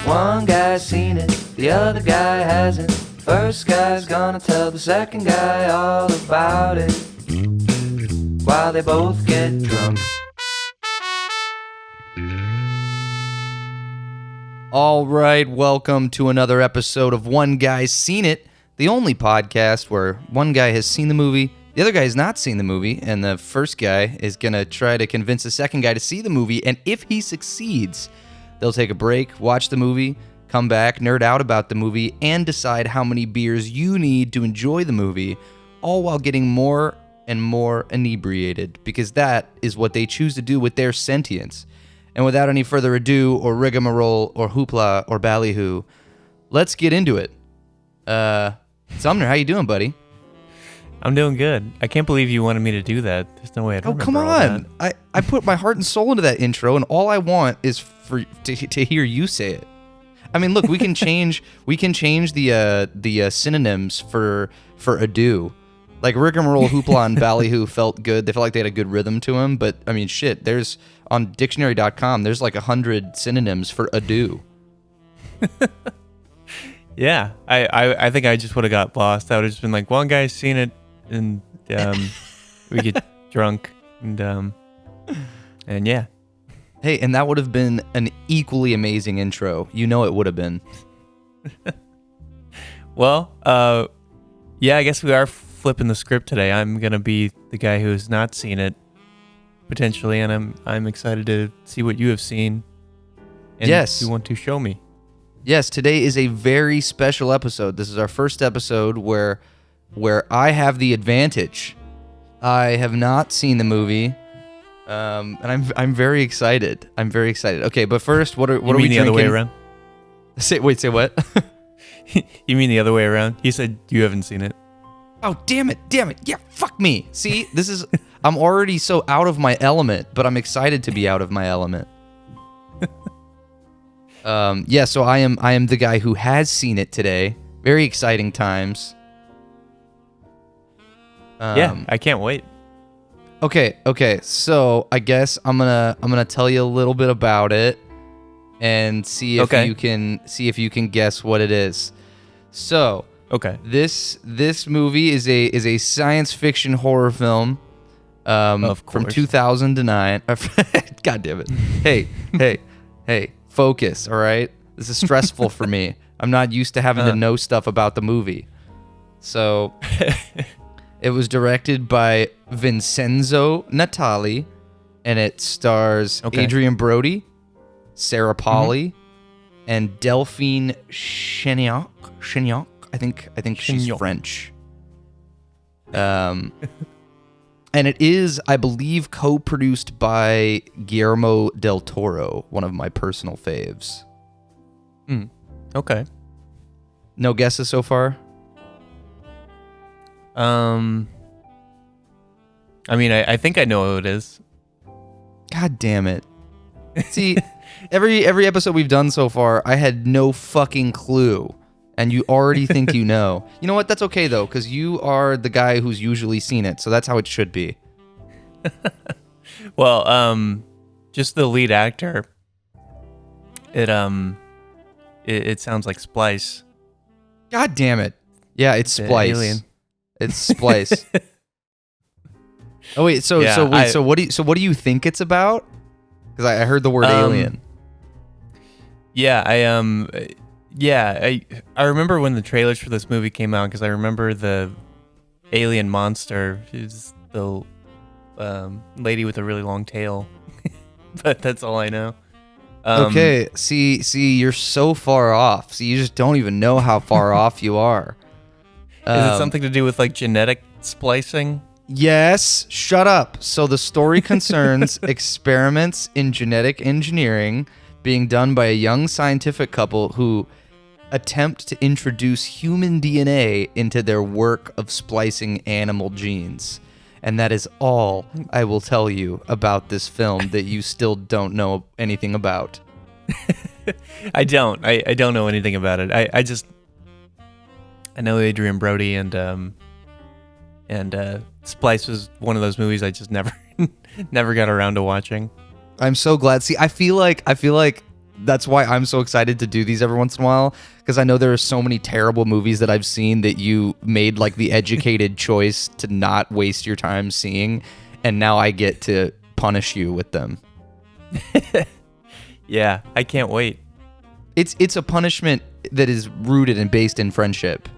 One guy's seen it, the other guy hasn't. First guy's gonna tell the second guy all about it while they both get drunk. All right, welcome to another episode of One Guy's Seen It, the only podcast where one guy has seen the movie, the other guy has not seen the movie, and the first guy is going to try to convince the second guy to see the movie, and if he succeeds, they'll take a break, watch the movie, come back, nerd out about the movie, and decide how many beers you need to enjoy the movie, all while getting more and more inebriated, because that is what they choose to do with their sentience. And without any further ado, or rigmarole, or hoopla, or ballyhoo, let's get into it. Sumner, how you doing, buddy? I'm doing good. I can't believe you wanted me to do that. There's no way I'd remember come all on. that. I put my heart and soul into that intro, and all I want is to hear you say it. I mean, look, we can change the synonyms for ado. Like rigmarole, hoopla, and ballyhoo felt good. They felt like they had a good rhythm to them. But I mean, shit. There's on dictionary.com. There's like 100 synonyms for ado. Yeah, I think I just would have got lost. I would have just been like, one guy's seen it, and we get drunk, and yeah. Hey, and that would have been an equally amazing intro. You know it would have been. Well, yeah, I guess we are flipping the script today. I'm gonna be the guy who has not seen it, potentially, and I'm excited to see what you have seen. And yes, you want to show me. Yes, today is a very special episode. This is our first episode where I have the advantage. I have not seen the movie, and I'm very excited. I'm very excited. Okay, but first, what are we drinking? You mean the other way around? Say what? You mean the other way around? You said you haven't seen it. Oh, damn it. Yeah, fuck me. See, I'm already so out of my element, but I'm excited to be out of my element. Yeah, so I am the guy who has seen it today. Very exciting times. Yeah, I can't wait. Okay. So I guess I'm gonna tell you a little bit about it and see if you can guess what it is. So okay, this movie is a science fiction horror film from 2009. God damn it! Hey. Focus, all right? This is stressful for me. I'm not used to having to know stuff about the movie. So, it was directed by Vincenzo Natali, and it stars Adrian Brody, Sarah Polley, and Delphine Cheniac. I think she's French. And it is, I believe, co-produced by Guillermo del Toro, one of my personal faves. Okay. No guesses so far? I mean, I think I know who it is. God damn it. See, every episode we've done so far, I had no fucking clue. And you already think you know. You know what? That's okay, though, because you are the guy who's usually seen it, so that's how it should be. Well, just the lead actor. It sounds like Splice. God damn it. Yeah, it's Splice. Alien. It's Splice. Oh, wait, so what do you think it's about? Because I heard the word alien. Yeah, I remember when the trailers for this movie came out because I remember the alien monster is the lady with a really long tail, but that's all I know. Okay, see, you're so far off. See, you just don't even know how far off you are. Is it something to do with like genetic splicing? Yes, shut up. So the story concerns experiments in genetic engineering being done by a young scientific couple who attempt to introduce human DNA into their work of splicing animal genes. And that is all I will tell you about this film that you still don't know anything about. I don't know anything about it. I know Adrian Brody and Splice was one of those movies I just never got around to watching. I'm so glad. See, I feel like that's why I'm so excited to do these every once in a while, because I know there are so many terrible movies that I've seen that you made like the educated choice to not waste your time seeing, and now I get to punish you with them. Yeah, I can't wait. It's a punishment that is rooted and based in friendship.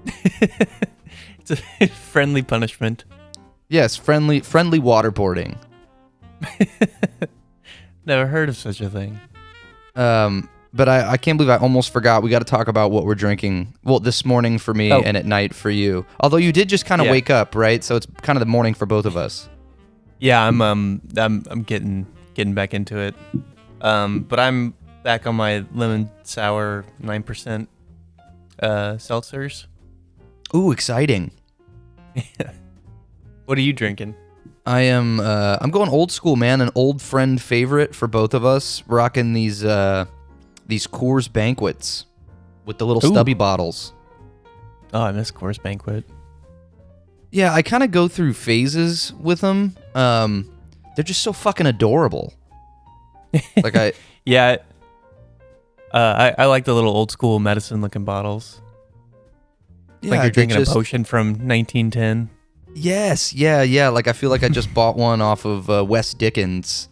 It's a friendly punishment. Yes, friendly waterboarding. Never heard of such a thing. But I can't believe I almost forgot. We got to talk about what we're drinking. Well, this morning for me and at night for you. Although you did just kind of wake up, right? So it's kind of the morning for both of us. Yeah, I'm getting back into it. But I'm back on my lemon sour 9% seltzers. Ooh, exciting. What are you drinking? I'm going old school, man. An old friend favorite for both of us. Rocking these Coors Banquets with the little stubby bottles. Oh, I miss Coors Banquet. Yeah, I kind of go through phases with them. They're just so fucking adorable. Like I like the little old school medicine looking bottles. Yeah, like you're drinking a potion from 1910. Yes, yeah. Like I feel like I just bought one off of Wes Dickens.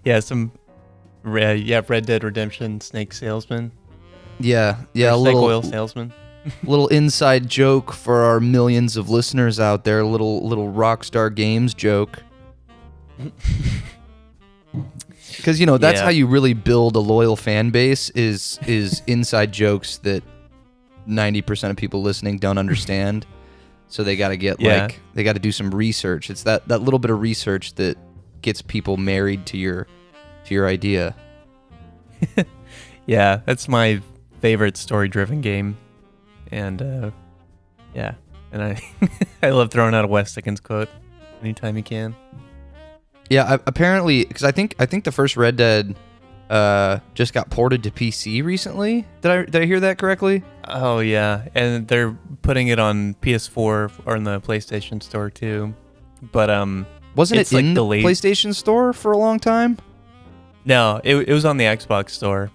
Yeah, Red Dead Redemption Snake Salesman. Yeah, a little snake oil salesman. Little inside joke for our millions of listeners out there. Little Rockstar Games joke. Because that's how you really build a loyal fan base is inside jokes that 90% of people listening don't understand. So they got to get they got to do some research. It's that little bit of research that gets people married to your idea. Yeah, that's my favorite story-driven game, and and I I love throwing out a Wes Dickens quote anytime you can. Yeah, apparently, because I think the first Red Dead just got ported to PC recently. Did I hear that correctly? Oh yeah, and they're putting it on PS4 or in the PlayStation Store too. But wasn't it in the PlayStation Store for a long time? No, it was on the Xbox Store.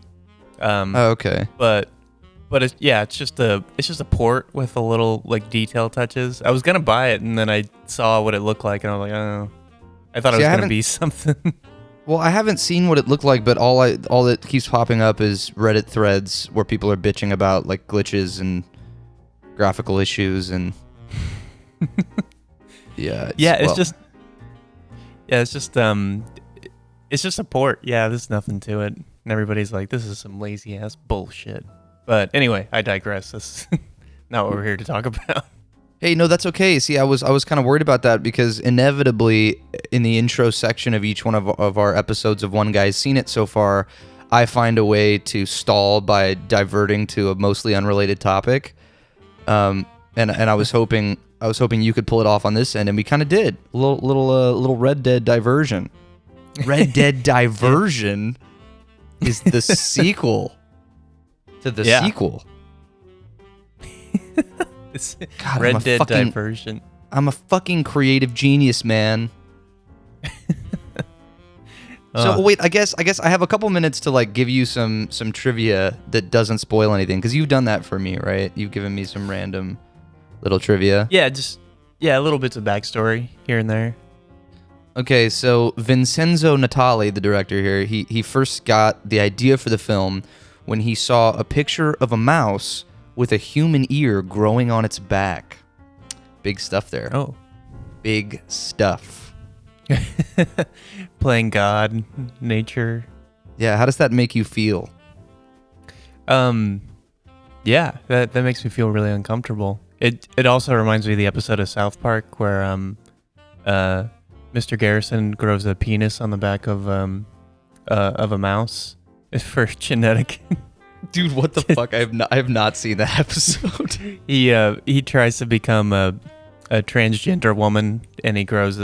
Okay. But it's just a port with a little like detail touches. I was gonna buy it, and then I saw what it looked like, and I was like, oh. I thought it was gonna be something. Well, I haven't seen what it looked like, but all that keeps popping up is Reddit threads where people are bitching about like glitches and graphical issues and it's just a port. Yeah, there's nothing to it, and everybody's like, this is some lazy ass bullshit. But anyway, I digress. That's not what we're here to talk about. Hey, no, that's okay. See, I was kind of worried about that because inevitably in the intro section of each one of our episodes of One Guy's Seen It so far, I find a way to stall by diverting to a mostly unrelated topic. And I was hoping you could pull it off on this end, and we kind of did. A little Red Dead diversion. Red Dead Diversion is the sequel to the sequel. God, Red Dead Diversion. I'm a fucking creative genius, man. So wait, I guess I have a couple minutes to like give you some trivia that doesn't spoil anything, because you've done that for me, right? You've given me some random little trivia. Yeah, little bits of backstory here and there. Okay, so Vincenzo Natali, the director here, he first got the idea for the film when he saw a picture of a mouse with a human ear growing on its back. Big stuff there. Oh. Big stuff. Playing God, nature. Yeah, how does that make you feel? Yeah, that makes me feel really uncomfortable. It also reminds me of the episode of South Park where Mr. Garrison grows a penis on the back of a mouse for genetic. Dude, what the fuck? I have not seen that episode. He tries to become a transgender woman, and he grows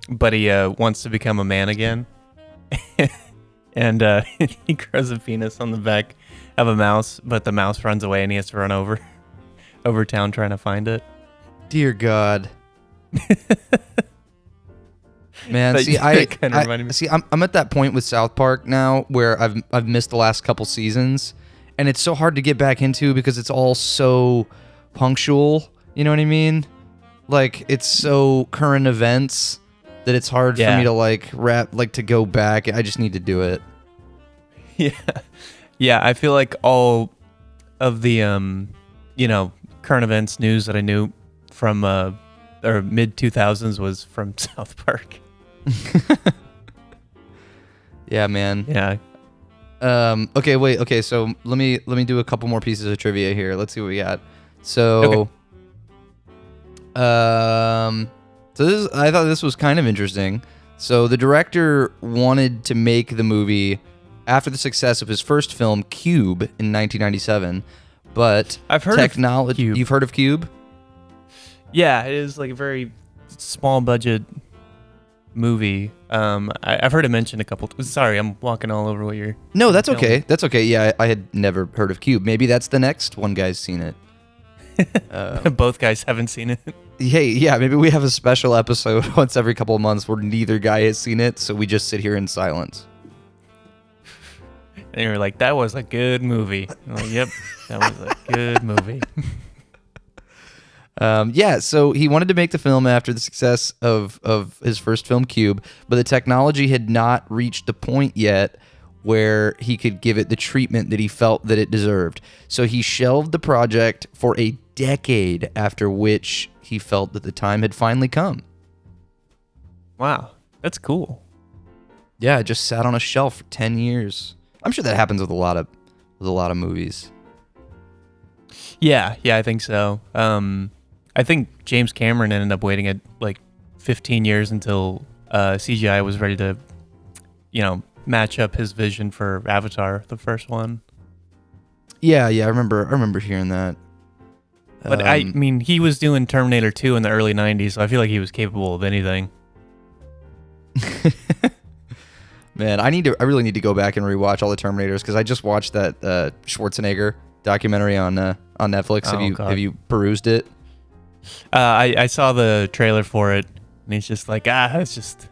but he wants to become a man again, and he grows a penis on the back of a mouse, but the mouse runs away, and he has to run over town trying to find it. Dear God. Man, That- see, that kinda reminded me. see, I'm at that point with South Park now where I've missed the last couple seasons, and it's so hard to get back into because it's all so punctual. You know what I mean? Like it's so current events that it's hard for Yeah. me to to go back. I just need to do it. Yeah. Yeah, I feel like all of the current events news that I knew from or mid 2000s was from South Park. Yeah, man. Yeah. Okay, wait. Okay, so let me do a couple more pieces of trivia here. Let's see what we got. So, I thought this was kind of interesting. So the director wanted to make the movie after the success of his first film, Cube, in 1997, but I've heard of Cube. You've heard of Cube? Yeah, it is like a very small budget movie. I've heard it mentioned a couple. Sorry, I'm walking all over what you're. No, that's telling okay. me. That's okay. Yeah, I had never heard of Cube. Maybe that's the next one guy's seen it. Both guys haven't seen it. Hey, yeah, maybe we have a special episode once every couple of months where neither guy has seen it, so we just sit here in silence. And you're like, that was a good movie. I'm like, yep, that was a good movie. Yeah, so he wanted to make the film after the success of his first film, Cube, but the technology had not reached the point yet where he could give it the treatment that he felt that it deserved. So he shelved the project for a decade, after which he felt that the time had finally come. Wow, that's cool. Yeah, it just sat on a shelf for 10 years. I'm sure that happens with a lot of movies. Yeah, I think so. I think James Cameron ended up waiting at like 15 years until CGI was ready to, match up his vision for Avatar, the first one. Yeah, I remember hearing that. But I mean, he was doing Terminator 2 in the early 90s, so I feel like he was capable of anything. Man, I really need to go back and rewatch all the Terminators because I just watched that Schwarzenegger documentary on Netflix. Have you perused it? I saw the trailer for it, and he's just like, it's just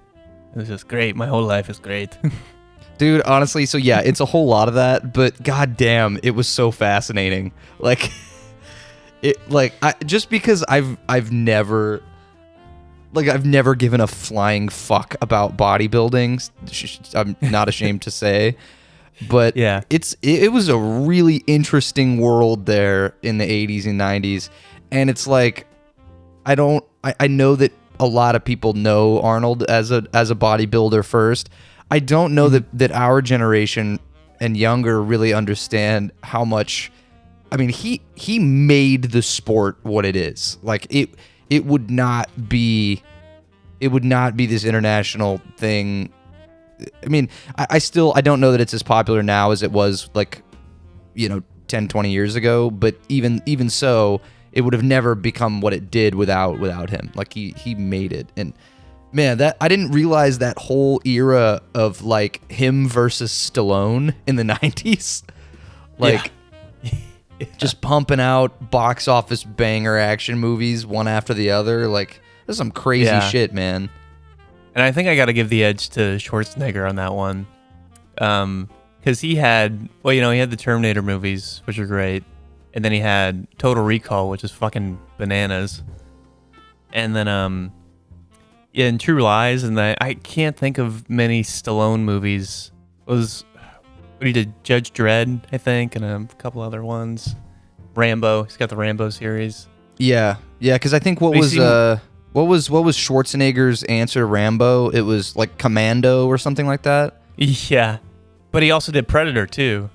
great. My whole life is great. Dude, honestly, so yeah, it's a whole lot of that, but goddamn, it was so fascinating. Just because I've never given a flying fuck about bodybuilding. I'm not ashamed to say, but yeah, it was a really interesting world there in the 80s and 90s, and it's like I know that a lot of people know Arnold as a bodybuilder first. I don't know that our generation and younger really understand how much. I mean, he made the sport what it is. Like it would not be this international thing. I mean, I don't know that it's as popular now as it was 10, 20 years ago, but even so, it would have never become what it did without him. Like he made it. And man, that I didn't realize that whole era of like him versus Stallone in the 90s. Like just pumping out box office banger action movies one after the other. Like this is some crazy shit, man. And I think I got to give the edge to Schwarzenegger on that one. Because he had the Terminator movies, which are great. And then he had Total Recall, which is fucking bananas. And then, in True Lies, and I can't think of many Stallone movies. He did Judge Dredd, I think, and a couple other ones. Rambo, he's got the Rambo series. Yeah, because I think what was Schwarzenegger's answer to Rambo? It was like Commando or something like that. Yeah, but he also did Predator too.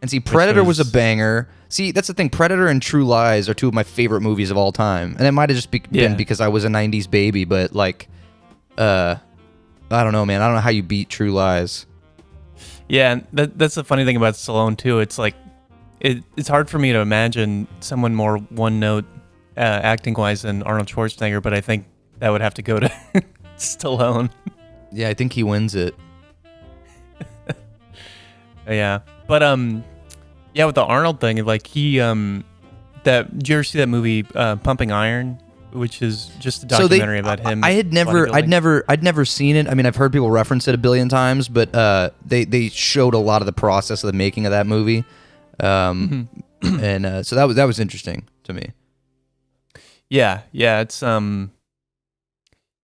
And see, Predator was a banger. See, that's the thing. Predator and True Lies are two of my favorite movies of all time, and it might have just been because I was a '90s baby. But I don't know, man. I don't know how you beat True Lies. Yeah, and that's the funny thing about Stallone too. It's like it's hard for me to imagine someone more one note acting wise than Arnold Schwarzenegger, but I think that would have to go to Stallone. Yeah, I think he wins it. Yeah, but with the Arnold thing, like he did you ever see that movie Pumping Iron? which is just a documentary about him. I'd never seen it. I mean, I've heard people reference it a billion times, but they showed a lot of the process of the making of that movie, and so that was interesting to me. Yeah, it's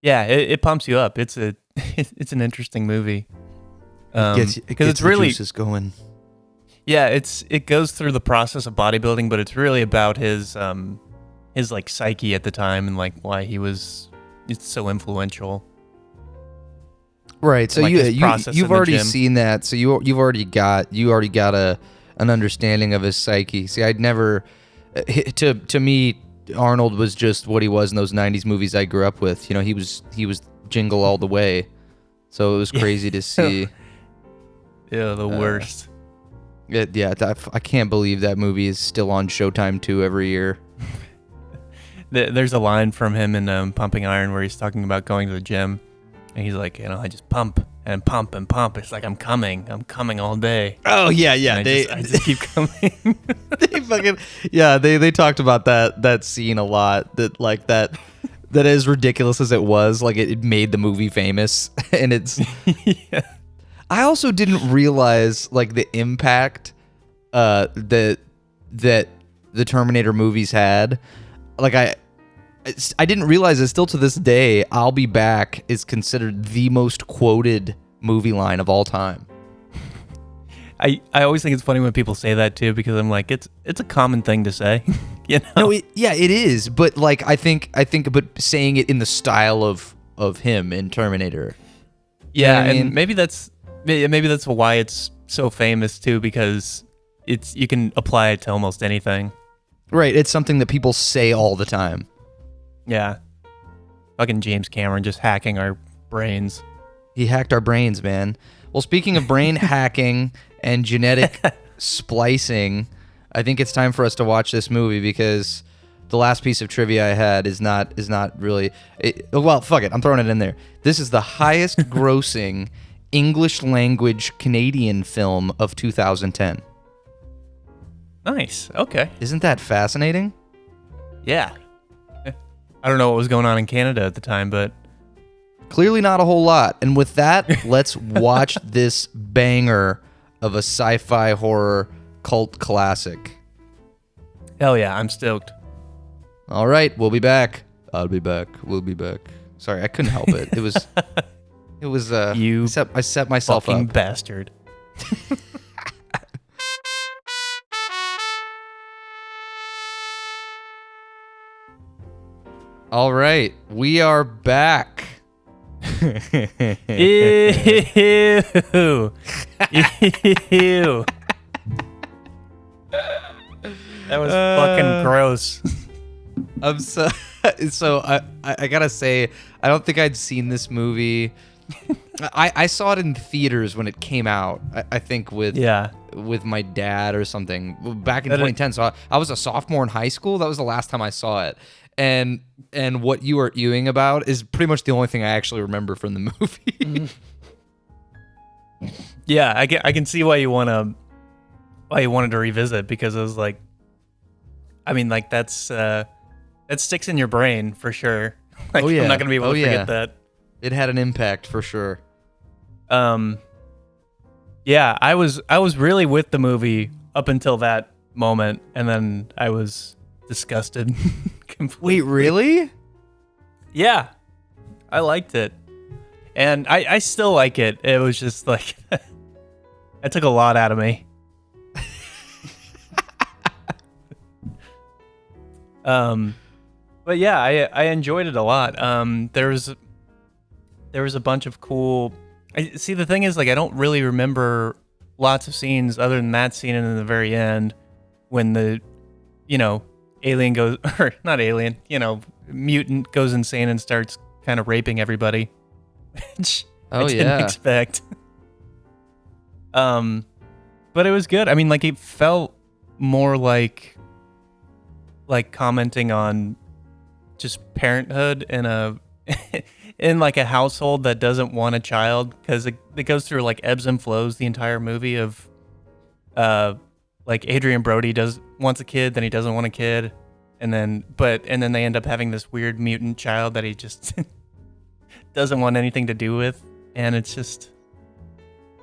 it pumps you up. It's an interesting movie. It gets it's really the juices going. Yeah, it goes through the process of bodybuilding, but it's really about his like psyche at the time and like why it's so influential. Right. So like you've already seen that. So you've already got an understanding of his psyche. See, I'd never to me Arnold was just what he was in those 90s movies I grew up with. You know, he was Jingle all the way. So it was crazy to see. Yeah, the worst. I can't believe that movie is still on Showtime 2 every year. There's a line from him in Pumping Iron where he's talking about going to the gym, and he's like, I just pump and pump and pump. It's like I'm coming all day. Oh yeah. I just keep coming. They talked about that scene a lot. That as ridiculous as it was, like it made the movie famous, and it's. Yeah. I also didn't realize like the impact that the Terminator movies had. Like I didn't realize it. Still to this day, "I'll be back" is considered the most quoted movie line of all time. I always think it's funny when people say that too, because I'm like, it's a common thing to say. You know? No, it is. But like I think, but saying it in the style of him in Terminator. Yeah, you know and I mean? maybe that's why it's so famous too, because you can apply it to almost anything. Right, it's something that people say all the time. Yeah. Fucking James Cameron just hacking our brains. He hacked our brains, man. Well, speaking of brain hacking and genetic splicing, I think it's time for us to watch this movie, because the last piece of trivia I had is not really... well, fuck it. I'm throwing it in there. This is the highest grossing English language Canadian film of 2010. Nice. Okay. Isn't that fascinating? Yeah. I don't know what was going on in Canada at the time, but... Clearly not a whole lot. And with that, let's watch this banger of a sci-fi horror cult classic. Hell yeah, I'm stoked. All right, we'll be back. I'll be back. We'll be back. Sorry, I couldn't help it. It was I set myself fucking up. Bastard. All right, we are back. Ew. Ew. That was fucking gross. I'm so I gotta say, I don't think I'd seen this movie. I saw it in theaters when it came out. I think with my dad or something back in 2010. So I was a sophomore in high school. That was the last time I saw it. And what you are ewing about is pretty much the only thing I actually remember from the movie. Yeah, I can see why you wanted to revisit, because it was like, I mean, like that sticks in your brain for sure. Like, oh yeah, I'm not gonna be able to forget that. It had an impact for sure. Yeah, I was really with the movie up until that moment, and then I was disgusted. Completely. Wait, really? Yeah, I liked it, and I still like it. It was just like that took a lot out of me. But yeah, I enjoyed it a lot. There was a bunch of cool. See, the thing is, like, I don't really remember lots of scenes other than that scene in the very end when the, alien goes, or not alien, mutant goes insane and starts kind of raping everybody, which I didn't expect. But it was good. I mean, like, it felt more like commenting on just parenthood in in like a household that doesn't want a child, because it goes through like ebbs and flows the entire movie of like Adrian Brody wants a kid, then he doesn't want a kid, and then they end up having this weird mutant child that he just doesn't want anything to do with, and it's just,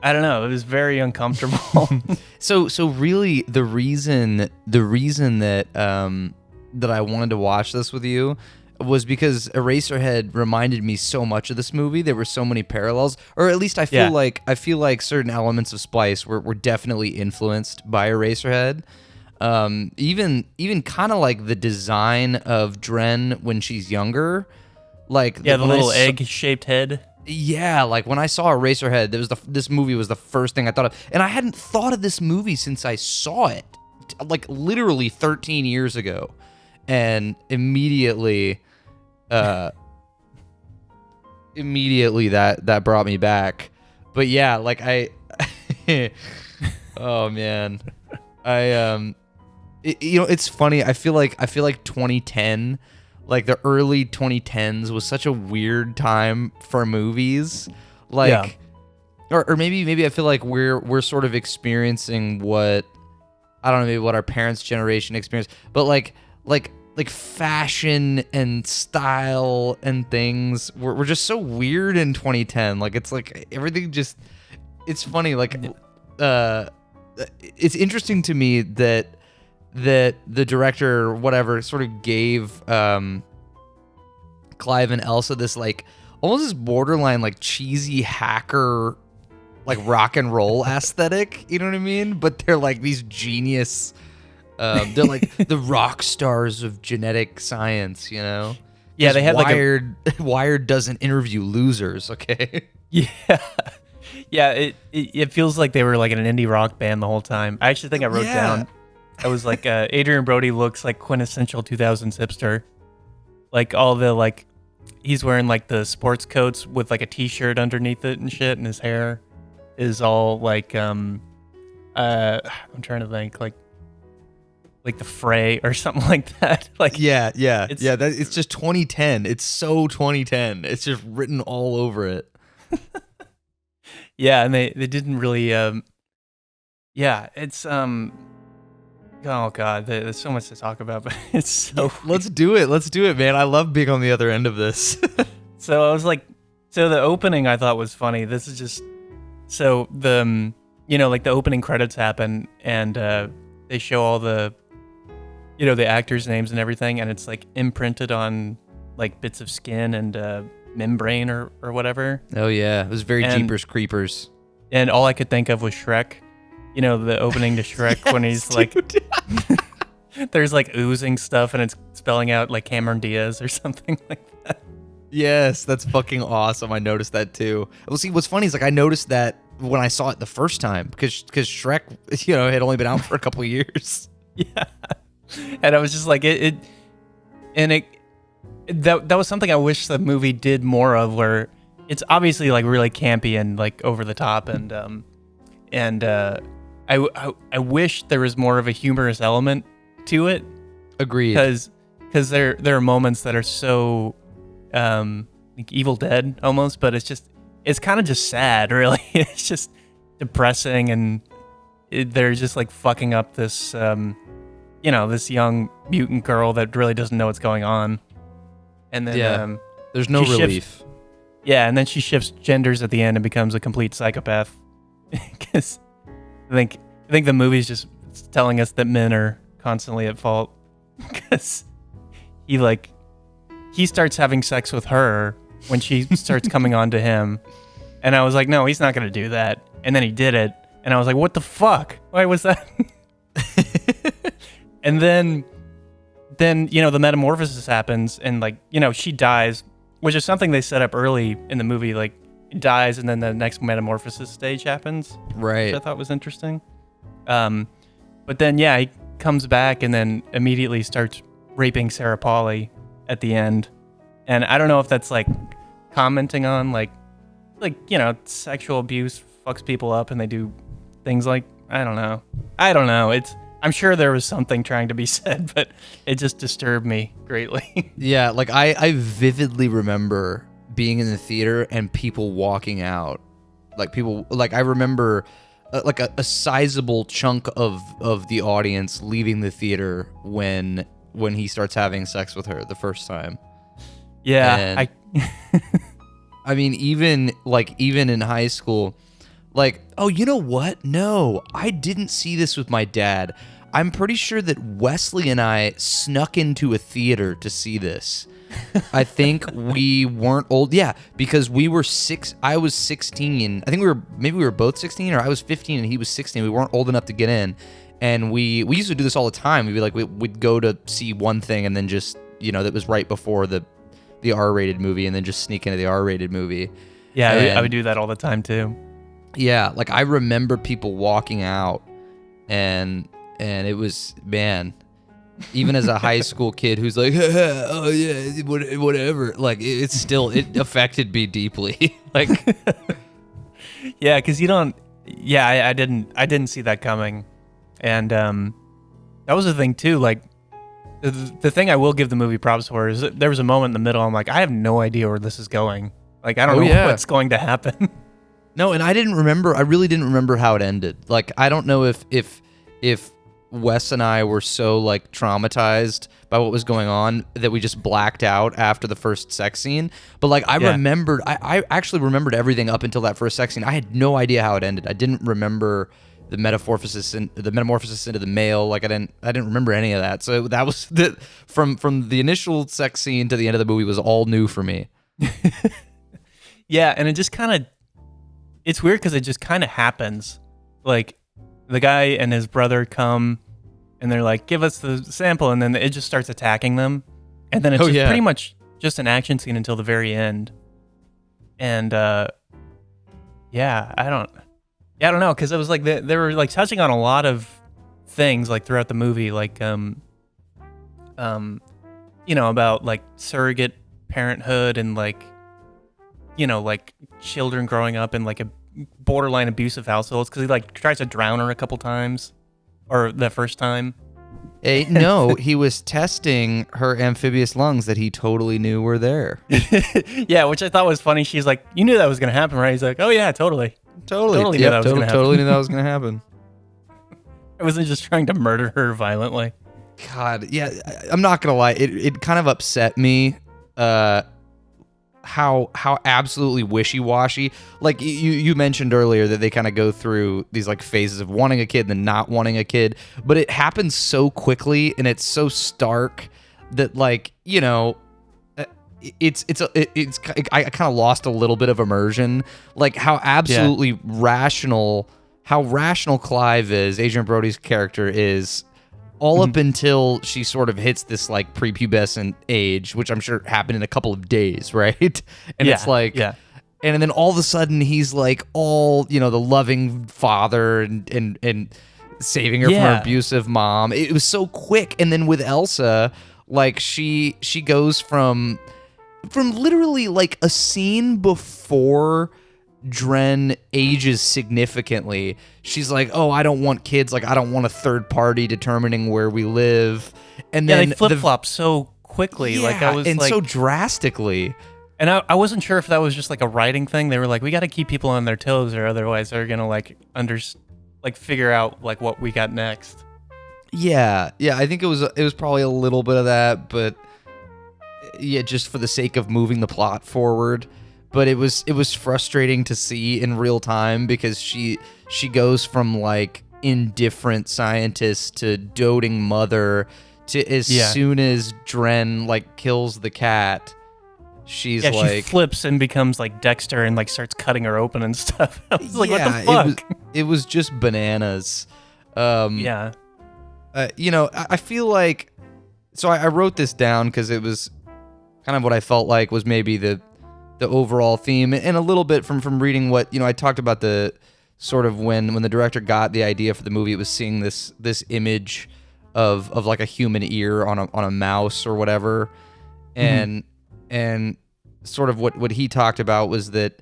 I don't know, it was very uncomfortable. So really the reason that that I wanted to watch this with you was because Eraserhead reminded me so much of this movie. There were so many parallels, or at least I feel like certain elements of Splice were definitely influenced by Eraserhead. Even kind of like the design of Dren when she's younger, like the little egg-shaped head. Yeah, like when I saw Eraserhead, this movie was the first thing I thought of, and I hadn't thought of this movie since I saw it, like literally 13 years ago, and immediately that brought me back. But yeah, like oh man, it's funny. I feel like 2010. Like the early 2010s was such a weird time for movies, like, or maybe I feel like we're sort of experiencing what, I don't know, maybe what our parents' generation experienced, but like fashion and style and things were just so weird in 2010. Like it's like everything just, it's funny. Like it's interesting to me that the director or whatever sort of gave Clive and Elsa this like almost this borderline like cheesy hacker like rock and roll aesthetic, you know what I mean? But they're like these genius they're like the rock stars of genetic science, you know? Yeah, they had Wired doesn't interview losers, okay? Yeah. Yeah, it feels like they were like an indie rock band the whole time. I actually think I wrote down, I was like, Adrian Brody looks like quintessential 2000s hipster. Like all the like, he's wearing like the sports coats with like a t-shirt underneath it and shit, and his hair is all like, I'm trying to think, like the Fray or something like that. Like it's just 2010. It's so 2010. It's just written all over it. Yeah, and they didn't really, it's oh god, there's so much to talk about, but it's so. Let's do it, man. I love being on the other end of this. So I was like, so the opening I thought was funny. This is just, so the, like the opening credits happen, and they show all the, the actors' names and everything, and it's like imprinted on like bits of skin and membrane or whatever. Oh yeah, it was very Jeepers Creepers. And all I could think of was Shrek. The opening to Shrek when he's like, there's like oozing stuff and it's spelling out like Cameron Diaz or something like that. Yes, that's fucking awesome. I noticed that too. Well, see, what's funny is like I noticed that when I saw it the first time because Shrek, had only been out for a couple of years. Yeah, and I was just like that was something I wish the movie did more of, where it's obviously like really campy and like over the top, and I wish there was more of a humorous element to it. Agreed. Because there are moments that are so like Evil Dead almost, but it's kind of just sad, really. It's just depressing, and they're just like fucking up this this young mutant girl that really doesn't know what's going on, and then there's no relief. And then she shifts genders at the end and becomes a complete psychopath. Because I think the movie's just telling us that men are constantly at fault, because he starts having sex with her when she starts coming on to him, and I was like, no, he's not gonna do that, and then he did it, and I was like, what the fuck? Why was that? And then the metamorphosis happens, and she dies, which is something they set up early in the movie, like dies, and then the next metamorphosis stage happens, right? Which I thought was interesting. But then he comes back and then immediately starts raping Sarah Polley at the end, and I don't know if that's like commenting on like sexual abuse fucks people up, and they do things like I don't know. I'm sure there was something trying to be said, but it just disturbed me greatly. Yeah, like I vividly remember being in the theater and people walking out. I remember a sizable chunk of the audience leaving the theater when when he starts having sex with her the first time. Yeah, I mean, even in high school, like, oh, you know what? No, I didn't see this with my dad. I'm pretty sure that Wesley and I snuck into a theater to see this. I think we weren't old. Yeah, because we were I was 16. I think we were both 16, or I was 15 and he was 16. We weren't old enough to get in. And we used to do this all the time. We'd be like, we'd go to see one thing and then just, that was right before the R-rated movie, and then just sneak into the R-rated movie. Yeah, I would do that all the time too. Yeah, like I remember people walking out and it was, man, even as a high school kid who's like, oh yeah, whatever, like it affected me deeply. Like, yeah, because I didn't see that coming, and that was the thing too. Like, the thing I will give the movie props for is that there was a moment in the middle. I'm like, I have no idea where this is going. Like, I don't know what's going to happen. No, and I really didn't remember how it ended. Like, I don't know if Wes and I were so like traumatized by what was going on that we just blacked out after the first sex scene. But like, I actually remembered everything up until that first sex scene. I had no idea how it ended. I didn't remember the metamorphosis into the male. Like, I didn't remember any of that. So that was from the initial sex scene to the end of the movie was all new for me. Yeah, and it just kind of, it's weird because it just kind of happens. Like, the guy and his brother come and they're like, give us the sample, and then it just starts attacking them. And then it's pretty much just an action scene until the very end. And I don't know, because it was like they were like touching on a lot of things like throughout the movie, like about like surrogate parenthood and like children growing up in like a borderline abusive households, because he like tries to drown her a couple times, or the first time. No, he was testing her amphibious lungs that he totally knew were there. Yeah, which I thought was funny. She's like, you knew that was gonna happen, right? He's like, oh yeah, totally knew that was gonna happen. Totally knew that was gonna happen. I wasn't just trying to murder her violently. God, yeah, I'm not gonna lie, it kind of upset me how absolutely wishy-washy. Like you mentioned earlier that they kind of go through these like phases of wanting a kid and then not wanting a kid, but it happens so quickly and it's so stark that like, I kind of lost a little bit of immersion. Like how absolutely rational Clive is, Adrian Brody's character is, all up until she sort of hits this like prepubescent age, which I'm sure happened in a couple of days, right? And it's like, and then all of a sudden he's like all, the loving father and saving her from her abusive mom. It was so quick. And then with Elsa, like she goes from literally like a scene before Dren ages significantly. She's like, oh, I don't want kids. Like, I don't want a third party determining where we live. And then they flip-flop so quickly. Yeah, like I was, and like, so drastically. And I wasn't sure if that was just like a writing thing. They were like, we got to keep people on their toes, or otherwise they're gonna like figure out like what we got next. Yeah. I think it was probably a little bit of that, but yeah, just for the sake of moving the plot forward. But it was frustrating to see in real time, because she goes from like indifferent scientist to doting mother to as soon as Dren like kills the cat, she's like, she flips and becomes like Dexter and like starts cutting her open and stuff. I was like, what the fuck? It was just bananas. I feel like, so I wrote this down because it was kind of what I felt like was maybe the overall theme, and a little bit from reading what, I talked about the sort of when the director got the idea for the movie, it was seeing this image of like a human ear on a mouse or whatever. And sort of what he talked about was that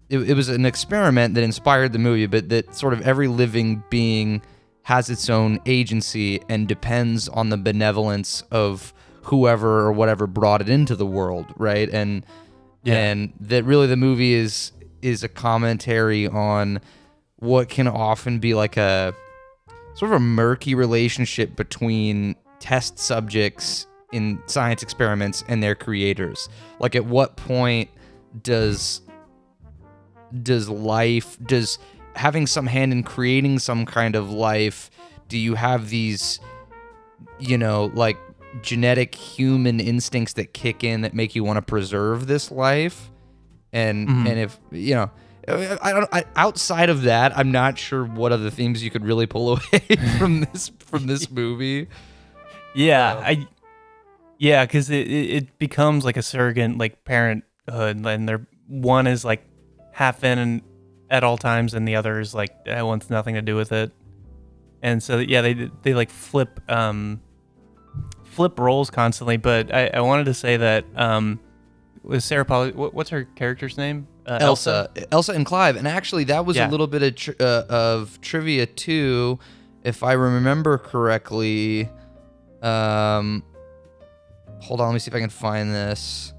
it was an experiment that inspired the movie, but that sort of every living being has its own agency and depends on the benevolence of whoever or whatever brought it into the world, right? And that really the movie is a commentary on what can often be like a sort of a murky relationship between test subjects in science experiments and their creators. Like, at what point does having some hand in creating some kind of life, do you have these, like, genetic human instincts that kick in that make you want to preserve this life? And if outside of that, I'm not sure what other themes you could really pull away from this movie. Because it becomes like a surrogate, like, parenthood, and one is like half in and at all times, and the other is like wants nothing to do with it. And so they like flip roles constantly. But I wanted to say that with Sarah Polley, what's her character's name? Elsa and Clive. And actually, that was a little bit of trivia too, if I remember correctly. Hold on, let me see if I can find this.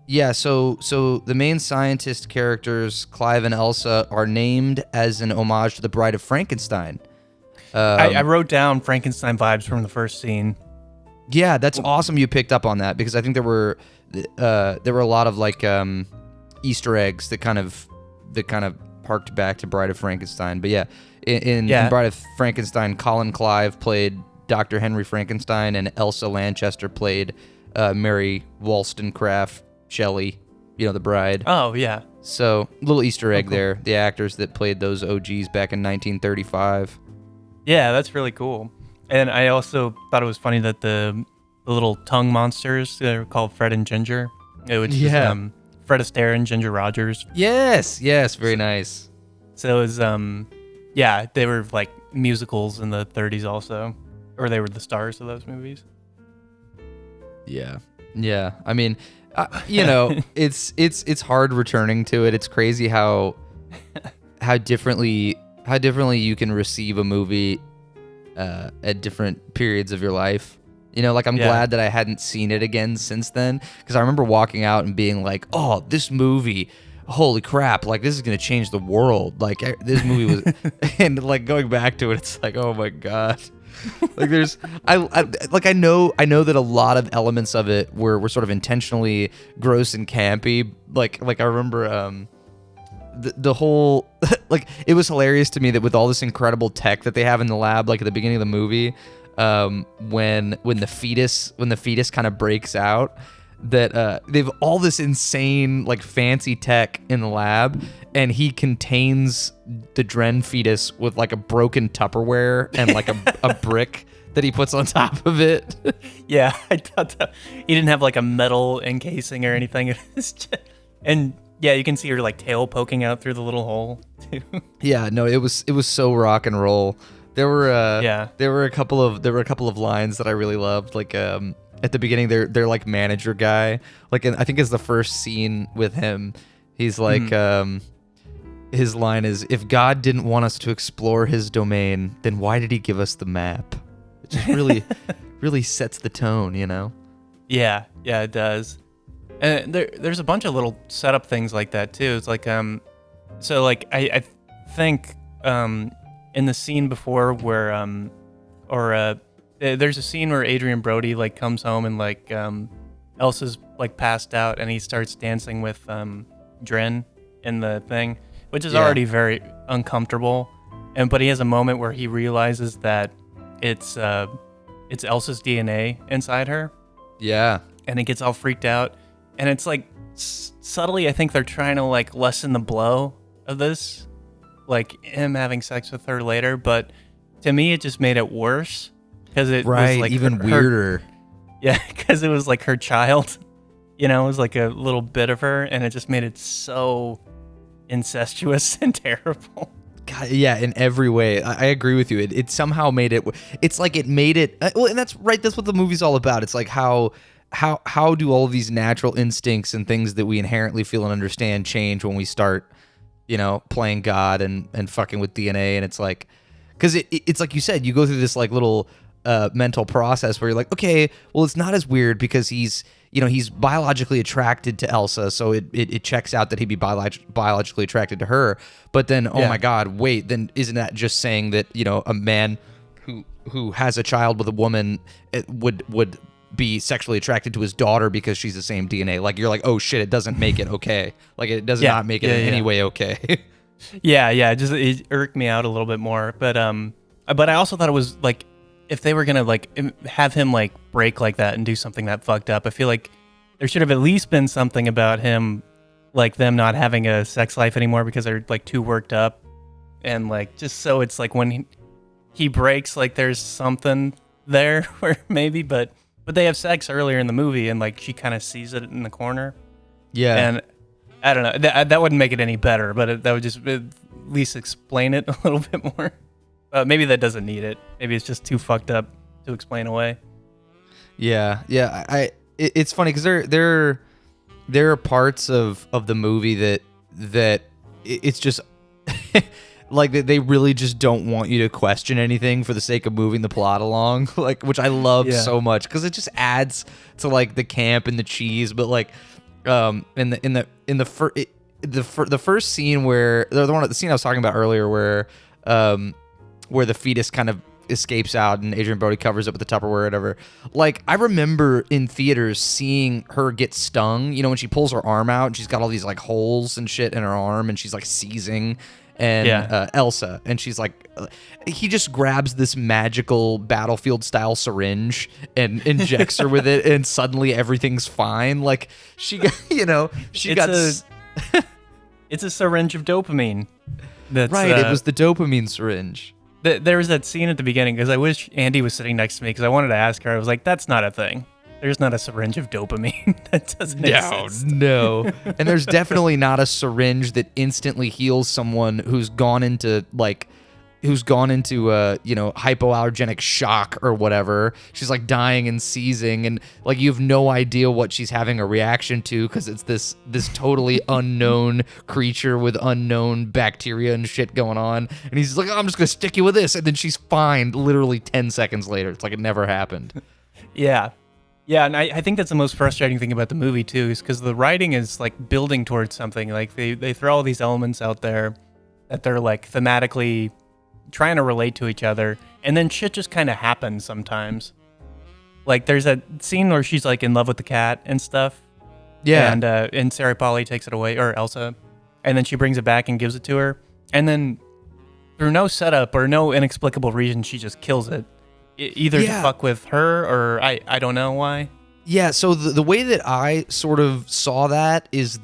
Yeah, so the main scientist characters, Clive and Elsa, are named as an homage to the Bride of Frankenstein. I wrote down Frankenstein vibes from the first scene. Yeah, that's awesome you picked up on that, because I think there were a lot of like Easter eggs that kind of harked back to Bride of Frankenstein. But yeah, in Bride of Frankenstein, Colin Clive played Dr. Henry Frankenstein, and Elsa Lanchester played Mary Wollstonecraft Shelley, the bride. Oh, yeah. So, little Easter egg there. The actors that played those OGs back in 1935. Yeah, that's really cool. And I also thought it was funny that the little tongue monsters, they're called Fred and Ginger. Which is Fred Astaire and Ginger Rogers. Yes, very nice. So it was, they were like musicals in the 30s also. Or they were the stars of those movies. Yeah. I mean, it's hard returning to it. It's crazy how differently you can receive a movie at different periods of your life. I'm glad that I hadn't seen it again since then, because I remember walking out and being like, "Oh, this movie, holy crap! Like, this is gonna change the world." Like, this movie was, and like going back to it, it's like, oh my god. Like, I know that a lot of elements of it were sort of intentionally gross and campy. Like I remember the whole like, it was hilarious to me that with all this incredible tech that they have in the lab, like at the beginning of the movie, when the fetus kind of breaks out, that they've all this insane like fancy tech in the lab, and he contains the Dren fetus with like a broken Tupperware and like a brick that he puts on top of it. Yeah, I thought that he didn't have like a metal encasing or anything. It was just, and yeah, you can see her like tail poking out through the little hole too. Yeah, no, it was so rock and roll. There were a couple of lines that I really loved, like at the beginning, their like manager guy, like I think it's the first scene with him. He's like, his line is, "If God didn't want us to explore His domain, then why did He give us the map?" It just really sets the tone, Yeah, it does. And there's a bunch of little setup things like that too. It's like so like I think in the scene before where there's a scene where Adrian Brody like comes home and like Elsa's like passed out, and he starts dancing with Dren in the thing, which is already very uncomfortable. But he has a moment where he realizes that it's Elsa's DNA inside her. Yeah. And he gets all freaked out, and it's like subtly, I think they're trying to like lessen the blow of this, like him having sex with her later. But to me, it just made it worse. Because it was like even weirder. Yeah, because it was like her child. It was like a little bit of her, and it just made it so incestuous and terrible. God, yeah, in every way. I agree with you. It somehow made it. It's like it made it. Well, and that's right. That's what the movie's all about. It's like how do all of these natural instincts and things that we inherently feel and understand change when we start, playing God and fucking with DNA. And it's like, because it's like you said, you go through this like little mental process where you're like, okay, well, it's not as weird because he's biologically attracted to Elsa, so it checks out that he'd be biologically attracted to her. But then, oh my God, wait, then isn't that just saying that, a man who has a child with a woman would be sexually attracted to his daughter because she's the same DNA. Like, you're like, oh shit, it doesn't make it okay. Like, it does not make it in any way okay. Yeah, it irked me out a little bit more. But I also thought it was like, if they were gonna like have him like break like that and do something that fucked up, I feel like there should have at least been something about him, like them not having a sex life anymore because they're like too worked up, and like just so it's like when he breaks, like there's something there where maybe, but they have sex earlier in the movie and like she kind of sees it in the corner. Yeah, and I don't know, that wouldn't make it any better, but that would just at least explain it a little bit more. Maybe that doesn't need it. Maybe it's just too fucked up to explain away. Yeah. It's funny because there are parts of the movie that it's just like they really just don't want you to question anything for the sake of moving the plot along, like, which I love so much because it just adds to like the camp and the cheese. But like, in the first scene where the scene I was talking about earlier where the fetus kind of escapes out and Adrian Brody covers it with the Tupperware or whatever. Like, I remember in theaters seeing her get stung, when she pulls her arm out and she's got all these like holes and shit in her arm and she's like seizing, and Elsa, and she's like, he just grabs this magical battlefield style syringe and injects her with it, and suddenly everything's fine. Like, she got, it's a syringe of dopamine. That's, right. It was the dopamine syringe. There was that scene at the beginning, because I wish Andy was sitting next to me, because I wanted to ask her. I was like, that's not a thing. There's not a syringe of dopamine. That doesn't exist. No. And there's definitely not a syringe that instantly heals someone who's gone into hypoallergenic shock or whatever. She's like dying and seizing, and like you have no idea what she's having a reaction to because it's this totally unknown creature with unknown bacteria and shit going on. And he's like, oh, I'm just gonna stick you with this, and then she's fine literally 10 seconds later. It's like it never happened. Yeah, and I think that's the most frustrating thing about the movie too, is because the writing is like building towards something. Like they throw all these elements out there that they're like thematically trying to relate to each other, and then shit just kind of happens sometimes. Like there's a scene where she's like in love with the cat and stuff. Yeah. And Sarah Polly takes it away, or Elsa, and then she brings it back and gives it to her, and then through no setup or no inexplicable reason, she just kills it. Either to fuck with her, or I don't know why. Yeah, so the way that I sort of saw that is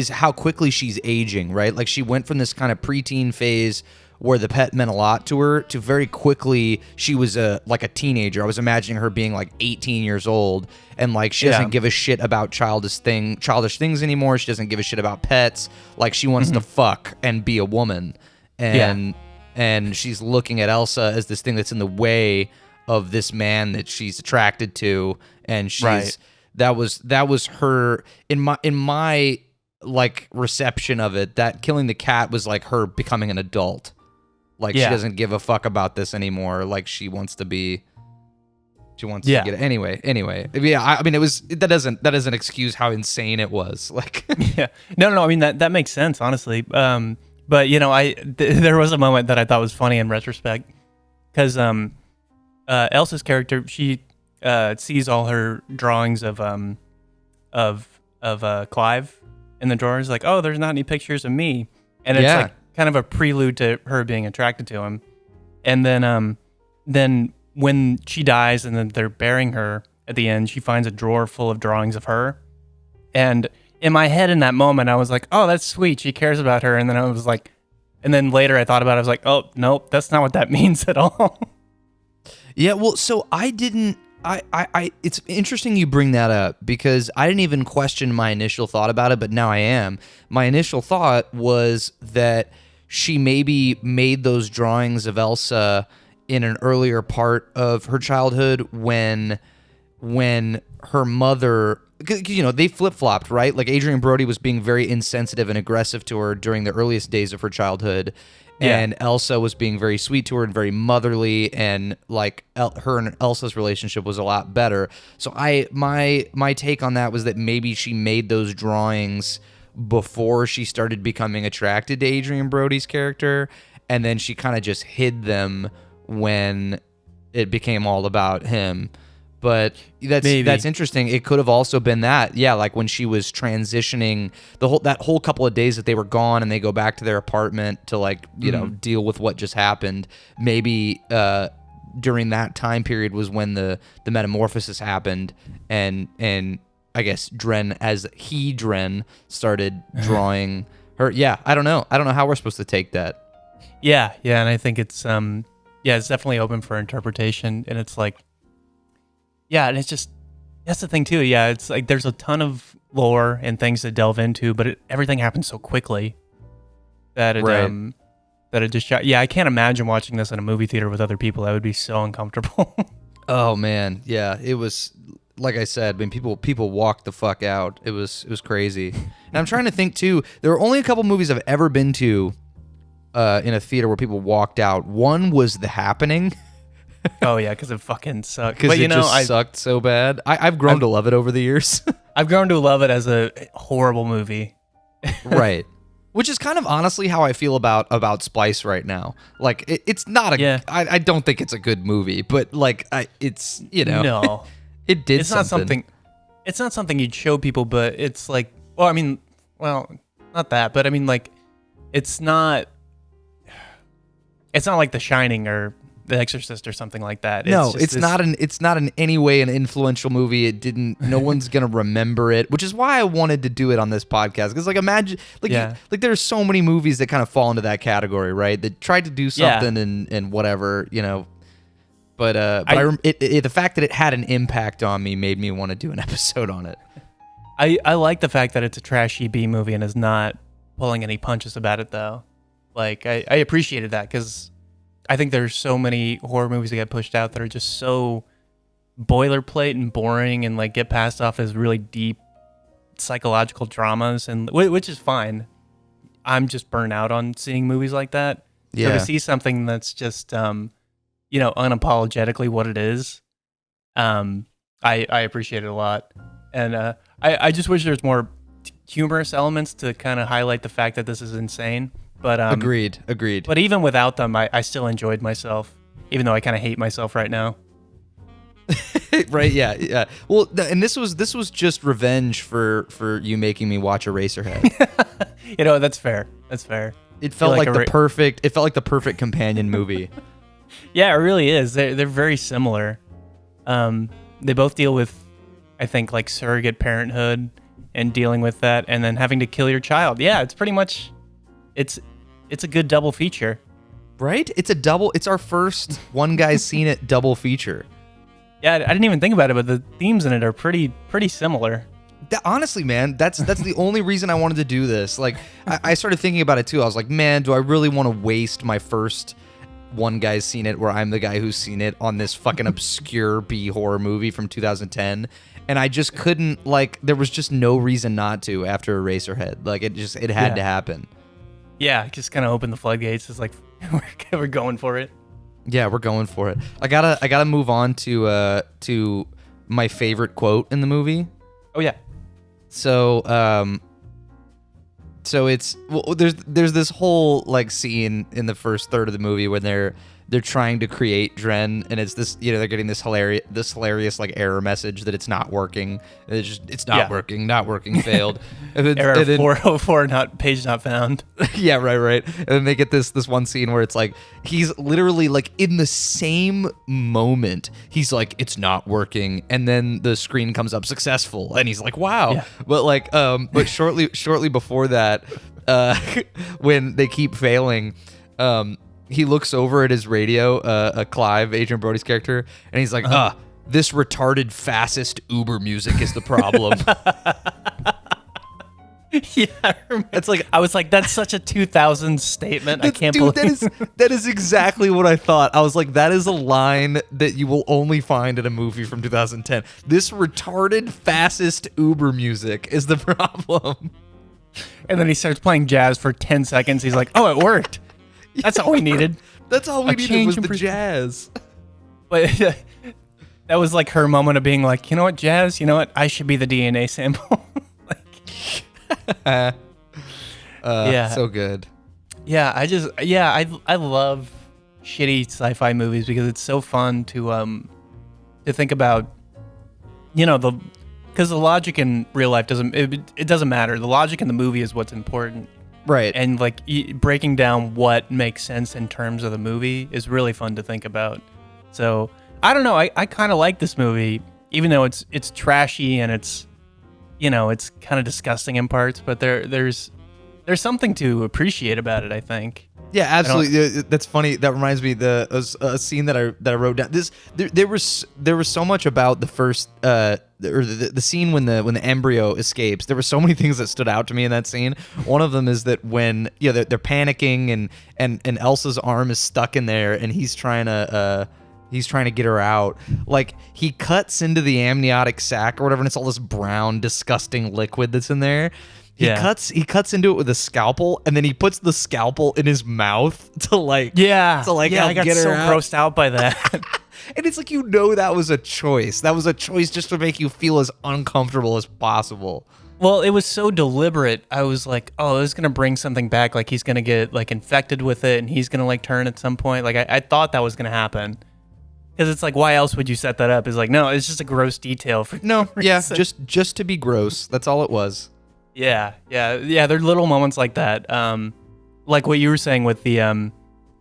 how quickly she's aging, right? Like she went from this kind of preteen phase where the pet meant a lot to her to very quickly she was like a teenager. I was imagining her being like 18 years old, and like she doesn't give a shit about childish things anymore. She doesn't give a shit about pets. Like she wants to fuck and be a woman. And she's looking at Elsa as this thing that's in the way of this man that she's attracted to, and that was her in my like reception of it. That killing the cat was like her becoming an adult. Like she doesn't give a fuck about this anymore. Like she wants to get it anyway. Yeah, I mean that doesn't excuse how insane it was. Like no. I mean that makes sense, honestly. But there was a moment that I thought was funny in retrospect, because Elsa's character, she sees all her drawings of Clive in the drawers, like, oh, there's not any pictures of me, and it's like kind of a prelude to her being attracted to him. And then when she dies and then they're burying her at the end, she finds a drawer full of drawings of her, and in my head in that moment, I was like, oh, that's sweet. She cares about her. And then I was like, and then later I thought about it. I was like, oh, nope, that's not what that means at all. Yeah, well, so I didn't, it's interesting you bring that up, because I didn't even question my initial thought about it, but now I am. My initial thought was that she maybe made those drawings of Elsa in an earlier part of her childhood when her mother, they flip-flopped, right? Like Adrian Brody was being very insensitive and aggressive to her during the earliest days of her childhood, and Elsa was being very sweet to her and very motherly, and like her and Elsa's relationship was a lot better. So my take on that was that maybe she made those drawings before she started becoming attracted to Adrian Brody's character, and then she kind of just hid them when it became all about him. But Maybe. that's interesting. It could have also been that, yeah, like when she was transitioning, that whole couple of days that they were gone and they go back to their apartment to like, you know, deal with what just happened. Maybe during that time period was when the metamorphosis happened, and I guess Dren started drawing her. Yeah, I don't know how we're supposed to take that. Yeah, and I think it's it's definitely open for interpretation, and it's like, yeah, and it's just, that's the thing too. Yeah, it's like there's a ton of lore and things to delve into, but everything happens so quickly that it just I can't imagine watching this in a movie theater with other people. That would be so uncomfortable. Oh man, yeah, it was, like I said, I mean, people walked the fuck out. It was crazy. And I'm trying to think too. There were only a couple movies I've ever been to in a theater where people walked out. One was The Happening. Oh yeah, because it fucking sucked. Because it just sucked so bad. I've grown to love it over the years. I've grown to love it as a horrible movie. Right. Which is kind of honestly how I feel about Splice right now. Like it's not a. Yeah. I don't think it's a good movie, but like it's, you know. No. It did it's something. It's not something you'd show people, but it's like, not that, but I mean, like, it's not like The Shining or The Exorcist or something like that. It's not in any way an influential movie. No one's gonna remember it, which is why I wanted to do it on this podcast. Because like, imagine, like, like there's so many movies that kind of fall into that category, right? That tried to do something and whatever, you know. But the fact that it had an impact on me made me want to do an episode on it. I like the fact that it's a trashy B movie and is not pulling any punches about it, though. Like, I appreciated that, because I think there's so many horror movies that get pushed out that are just so boilerplate and boring and like get passed off as really deep psychological dramas, and which is fine. I'm just burnt out on seeing movies like that. Yeah. So to see something that's just unapologetically what it is, I appreciate it a lot. And I just wish there's more humorous elements to kind of highlight the fact that this is insane. But agreed. But even without them, I still enjoyed myself, even though I kind of hate myself right now. Right? Yeah. Well, and this was just revenge for you making me watch Eraserhead. That's fair. It felt like the perfect companion movie. Yeah, it really is. They're very similar. They both deal with, I think, like surrogate parenthood and dealing with that, and then having to kill your child. Yeah, it's pretty much, it's a good double feature. Right? It's our first One Guy's Seen It double feature. Yeah, I didn't even think about it, but the themes in it are pretty similar. Honestly, man, that's the only reason I wanted to do this. Like, I started thinking about it too. I was like, man, do I really want to waste my first One Guy's Seen It, where I'm the guy who's seen it, on this fucking obscure B horror movie from 2010? And I just couldn't, like, there was just no reason not to after Eraserhead. Like, it had to happen. Yeah, just kind of open the floodgates. It's like, we're going for it. Yeah, we're going for it. I gotta move on to my favorite quote in the movie. Oh yeah. So there's this whole like scene in the first third of the movie when they're trying to create Dren, and it's this, they're getting this hilarious like error message that it's not working. It's not working, failed. Error 404, page not found. Yeah, right. And then they get this one scene where it's like he's literally like in the same moment he's like, it's not working, and then the screen comes up successful, and he's like, wow. Yeah. But like but shortly before that, when they keep failing, he looks over at his radio, Clive, Adrian Brody's character, and he's like, this retarded fascist Uber music is the problem. Yeah, it's like, I was like, that's such a 2000s statement. I can't believe that is exactly what I thought. I was like, that is a line that you will only find in a movie from 2010. This retarded fascist Uber music is the problem. And then he starts playing jazz for 10 seconds. He's like, oh, it worked. That's all we needed. That's all we needed was the jazz. But that was like her moment of being like, you know what, jazz? You know what? I should be the DNA sample. Yeah. So good. Yeah, I love shitty sci-fi movies because it's so fun to think about, because the logic in real life it doesn't matter. The logic in the movie is what's important. Right. And like breaking down what makes sense in terms of the movie is really fun to think about. So I don't know. I kind of like this movie, even though it's trashy and it's kind of disgusting in parts. But there's something to appreciate about it, I think. Yeah, absolutely. That's funny. That reminds me a scene that I wrote down. There was so much about the first or the scene when the embryo escapes. There were so many things that stood out to me in that scene. One of them is that when they're panicking and Elsa's arm is stuck in there and he's trying to get her out. Like, he cuts into the amniotic sac or whatever, and it's all this brown, disgusting liquid that's in there. He cuts into it with a scalpel, and then he puts the scalpel in his mouth to help I got get her so out. grossed out by that. And it's like, that was a choice. That was a choice just to make you feel as uncomfortable as possible. Well, it was so deliberate. I was like, oh, this is going to bring something back. Like, he's going to get like infected with it, and he's going to like turn at some point. Like, I thought that was going to happen. Because it's like, why else would you set that up? It's like, no, it's just a gross detail. Just to be gross. That's all it was. Yeah. There are little moments like that. Like what you were saying with the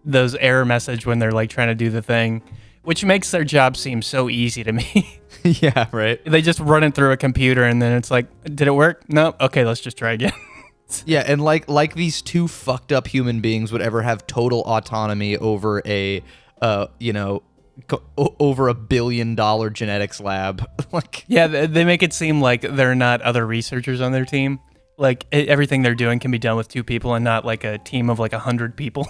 those error message when they're like trying to do the thing, which makes their job seem so easy to me. Yeah, right. They just run it through a computer and then it's like, did it work? No. Okay, let's just try again. Yeah, and like these two fucked up human beings would ever have total autonomy over over $1 billion genetics lab. Like, yeah, they make it seem like they're not other researchers on their team. Like everything they're doing can be done with 2 people and not like a team of like 100 people.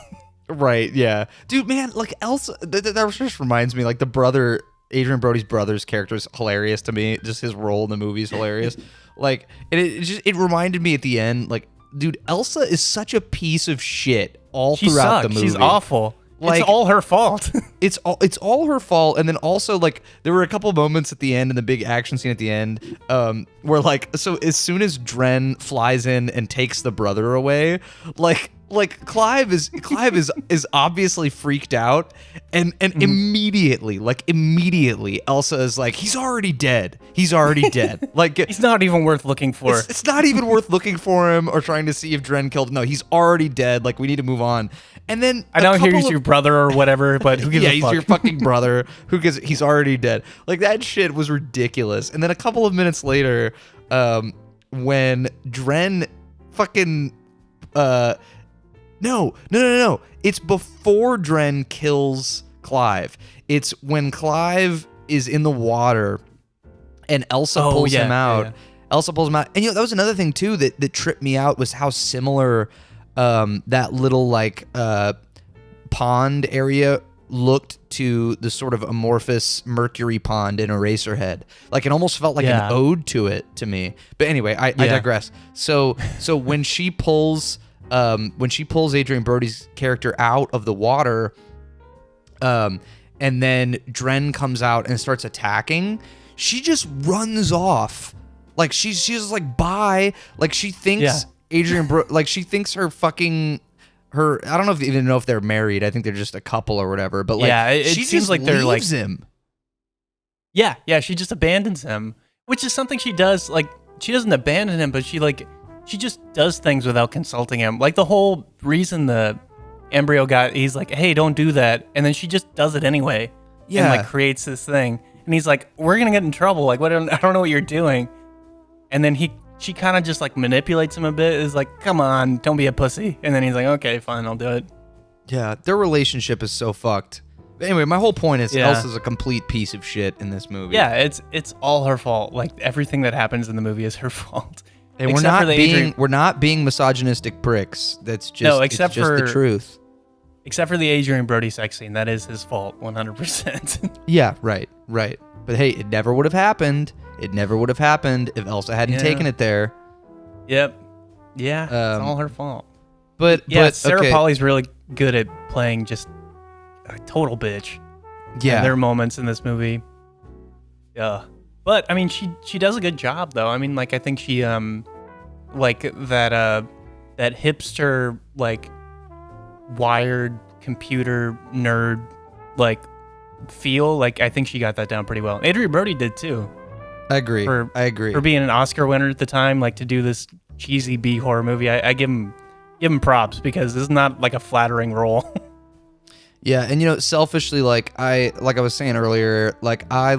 Right, yeah. Dude, man, like Elsa, that just reminds me, like the brother, Adrian Brody's brother's character is hilarious to me. Just his role in the movie is hilarious. Like, and it reminded me at the end, like, dude, Elsa is such a piece of shit throughout the movie. She's awful. Like, it's all her fault. It's all her fault. And then also, like, there were a couple moments at the end in the big action scene at the end where, like, so as soon as Dren flies in and takes the brother away, like Clive is obviously freaked out, and immediately Elsa is like, he's already dead. Like, he's not even worth looking for. It's not even worth looking for him or trying to see if Dren killed him. No, he's already dead. Like, we need to move on. And then I don't hear he's your brother or whatever, but who gives a fuck? Yeah, he's your fucking brother. Who gives? He's already dead. Like, that shit was ridiculous. And then a couple of minutes later, when Dren fucking No. It's before Dren kills Clive. It's when Clive is in the water and Elsa pulls him out. Yeah. Elsa pulls him out. And that was another thing too that tripped me out, was how similar that little like pond area looked to the sort of amorphous mercury pond in Eraserhead. Like, it almost felt like an ode to it to me. But anyway, I digress. So when she pulls Adrian Brody's character out of the water, and then Dren comes out and starts attacking, she just runs off. Like, she's just like, bye. Like, she thinks she thinks her fucking I don't know if they're married. I think they're just a couple or whatever. But like, it she seems just like they're leaves like him. Yeah, she just abandons him, which is something she does. Like, she doesn't abandon him, but she just does things without consulting him. Like, the whole reason the embryo he's like, hey, don't do that. And then she just does it anyway. Yeah. And like creates this thing. And he's like, we're going to get in trouble. Like, I don't know what you're doing. And then she kind of just like manipulates him a bit. Is like, come on, don't be a pussy. And then he's like, okay, fine, I'll do it. Yeah. Their relationship is so fucked. But anyway, my whole point is Elsa's a complete piece of shit in this movie. Yeah. It's all her fault. Like, everything that happens in the movie is her fault. And we're not being misogynistic pricks. That's just except for the truth. Except for the Adrian Brody sex scene, that is his fault, 100%. Yeah, right. But hey, it never would have happened. It never would have happened if Elsa hadn't taken it there. Yep. Yeah, it's all her fault. But Sarah Pauli's really good at playing just a total bitch. Yeah, and there are moments in this movie. Yeah. But I mean, she does a good job though. I mean, like, I think she like that hipster, like, wired computer nerd like feel. Like I think she got that down pretty well. Adrian Brody did too. I agree. I agree. For being an Oscar winner at the time, like to do this cheesy B horror movie, I give him props because this is not like a flattering role. Yeah, and selfishly, like I was saying earlier, like I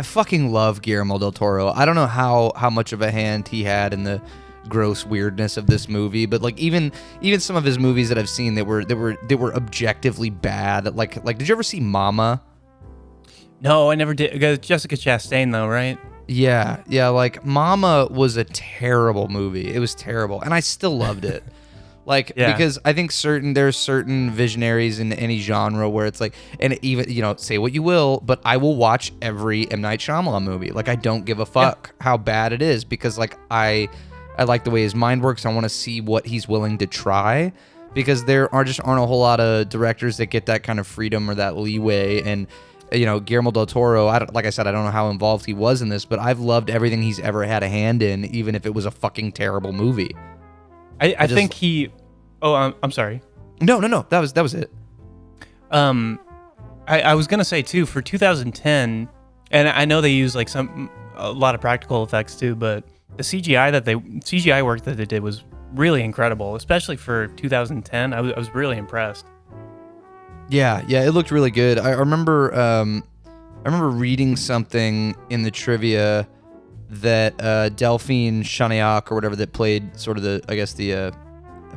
fucking love Guillermo del Toro. I don't know how much of a hand he had in the gross weirdness of this movie, but like even some of his movies that I've seen that were objectively bad. Like did you ever see Mama? No, I never did. Jessica Chastain though, right? Yeah, like Mama was a terrible movie. It was terrible, and I still loved it. Because I think there's certain visionaries in any genre where it's like, and even, say what you will, but I will watch every M. Night Shyamalan movie. Like, I don't give a fuck how bad it is because, like, I like the way his mind works. I want to see what he's willing to try because there aren't a whole lot of directors that get that kind of freedom or that leeway. And, Guillermo del Toro, like I said, I don't know how involved he was in this, but I've loved everything he's ever had a hand in, even if it was a fucking terrible movie. I think he. Oh, I'm sorry. No. That was it. I was gonna say too for 2010, and I know they use like a lot of practical effects too, but the CGI work that they did was really incredible, especially for 2010. I was really impressed. Yeah, it looked really good. I remember reading something in the trivia that Delphine Chaniac or whatever that played sort of the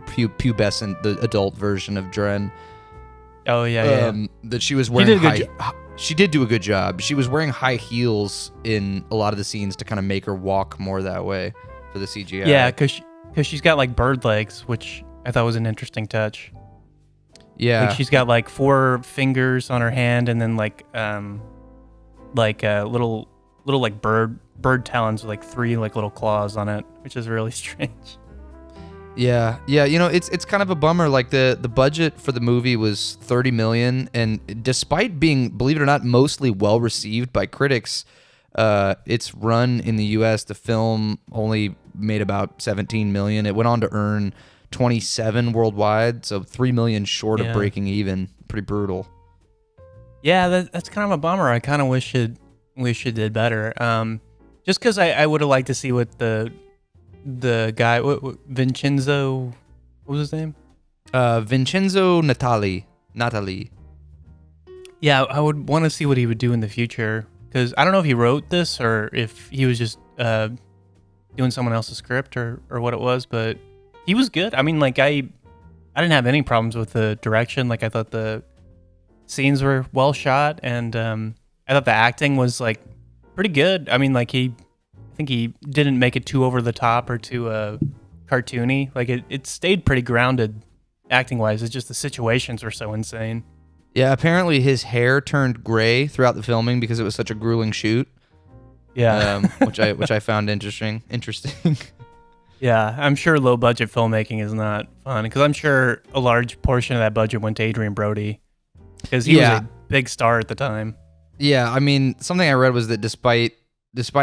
pubescent, the adult version of Dren. Oh yeah. That she was wearing she did do a good job. She was wearing high heels in a lot of the scenes to kind of make her walk more that way for the CGI. Yeah, because she's got like bird legs, which I thought was an interesting touch. Yeah, like she's got like 4 fingers on her hand, and then like little like bird talons with like 3 like little claws on it, which is really strange. Yeah. It's kind of a bummer. Like the budget for the movie was $30 million, and despite being, believe it or not, mostly well received by critics, its run in the U.S. the film only made about $17 million. It went on to earn 27 worldwide, so $3 million short of breaking even. Pretty brutal. Yeah, that's kind of a bummer. I kind of wish it did better. Just because I would have liked to see what the guy, Vincenzo, what was his name? Vincenzo Natali. Yeah, I would want to see what he would do in the future, because I don't know if he wrote this or if he was just doing someone else's script or what it was, but he was good. I mean, like I didn't have any problems with the direction. Like I thought the scenes were well shot, and I thought the acting was like pretty good. I mean, like I think he didn't make it too over the top or too cartoony. Like it stayed pretty grounded acting wise. It's just the situations were so insane. Yeah, apparently his hair turned gray throughout the filming because it was such a grueling shoot. Yeah, which I found interesting. Yeah, I'm sure low budget filmmaking is not fun, because I'm sure a large portion of that budget went to Adrian Brody, because he was a big star at the time. Yeah, I mean, something I read was that despite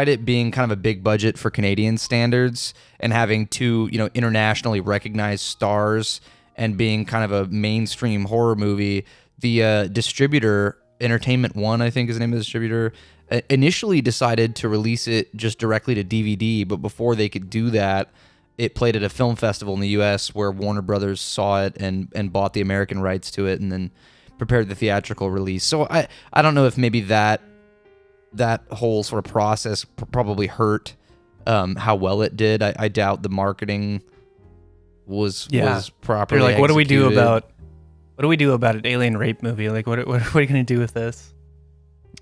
it being kind of a big budget for Canadian standards and having 2, internationally recognized stars and being kind of a mainstream horror movie, the distributor, Entertainment One, I think is the name of the distributor, initially decided to release it just directly to DVD, but before they could do that, it played at a film festival in the U.S. where Warner Brothers saw it and bought the American rights to it and then prepared the theatrical release. So I don't know if maybe that whole sort of process probably hurt how well it did. I doubt the marketing was properly They're like, what do we do executed. about an alien rape movie? Like, what are you going to do with this?